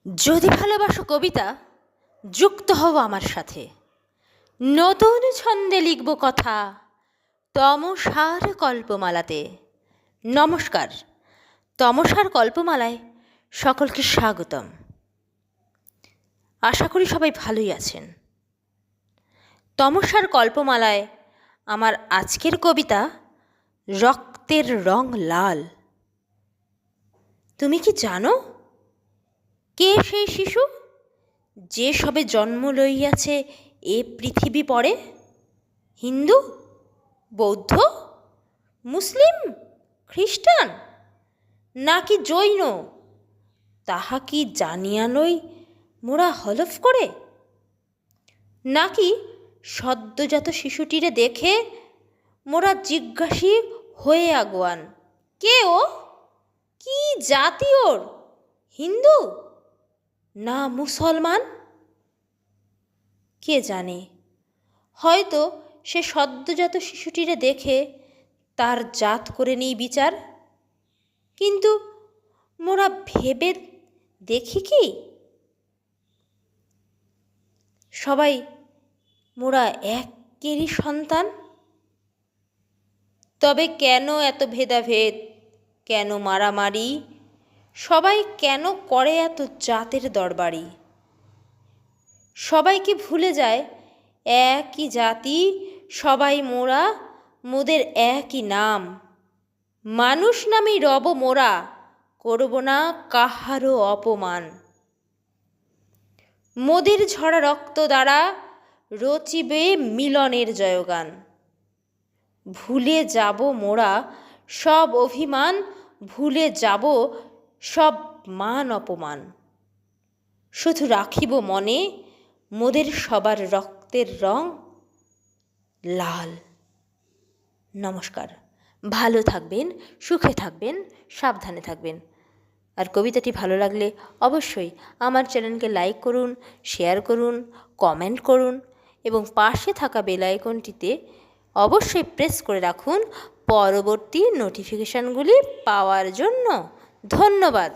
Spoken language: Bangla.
যদি ভালোবাসো কবিতা, যুক্ত হও আমার সাথে। নতুন ছন্দে লিখব কথা, তমসার কল্পমালাতে। নমস্কার, তমসার কল্পমালায় সকলকে স্বাগতম। আশা করি সবাই ভালোই আছেন। তমসার কল্পমালায় আমার আজকের কবিতা রক্তের রং লাল। তুমি কি জানো কে সেই শিশু যে সবে জন্ম লইয়াছে এ পৃথিবী পরে? হিন্দু, বৌদ্ধ, মুসলিম, খ্রিস্টান নাকি জৈন, তাহা কি জানিয়া লই মোরা হলফ করে? নাকি সদ্যজাত শিশুটিরে দেখে মোরা জিজ্ঞাসী হয়ে আগুয়ান, কে ও, কি জাতি ওর, হিন্দু না মুসলমান? কে জানে, হয়তো সে সদ্যজাত শিশুটিরে দেখে তার জাত করে নেই বিচার। কিন্তু মোরা ভেবে দেখি কি, সবাই মোরা একেরই সন্তান? তবে কেন এত ভেদাভেদ, কেন মারামারি, সবাই কেন করে এত জাতের দরবারি? সবাইকে ভুলে যায় একই জাতি, সবাই মোরা, মোদের একই নাম। মানুষ নামেই রব মোরা, করব না কাহারও অপমান। মোদের ঝরা রক্ত দ্বারা রচিবে মিলনের জয়গান। ভুলে যাব মোরা সব অভিমান, ভুলে যাব সব মান অপমান। শুধু রাখিব মনে মোদের সবার রক্তের রং লাল। নমস্কার, ভালো থাকবেন, সুখে থাকবেন, সাবধানে থাকবেন। আর কবিতাটি ভালো লাগলে অবশ্যই আমার চ্যানেলকে লাইক করুন, শেয়ার করুন, কমেন্ট করুন এবং পাশে থাকা বেল আইকনটিতে অবশ্যই প্রেস করে রাখুন পরবর্তী নোটিফিকেশানগুলি পাওয়ার জন্য। ধন্যবাদ।